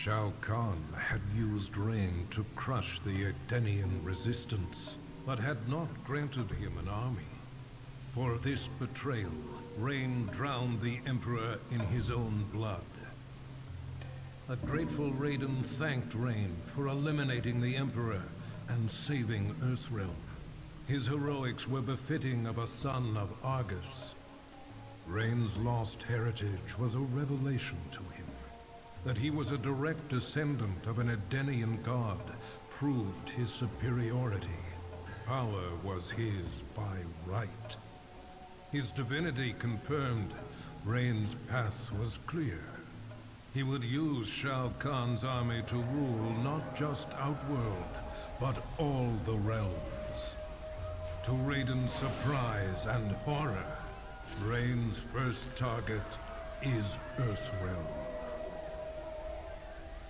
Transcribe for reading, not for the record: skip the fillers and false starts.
Shao Kahn had used Raiden to crush the Edenian resistance, but had not granted him an army. For this betrayal, Raiden drowned the Emperor in his own blood. A grateful Raiden thanked Rain for eliminating the Emperor and saving Earthrealm. His heroics were befitting of a son of Argus. Rain's lost heritage was a revelation to him. That he was a direct descendant of an Edenian god proved his superiority. Power was his by right. His divinity confirmed, Rain's path was clear. He would use Shao Kahn's army to rule not just Outworld, but all the realms. To Raiden's surprise and horror, Rain's first target is Earthrealm.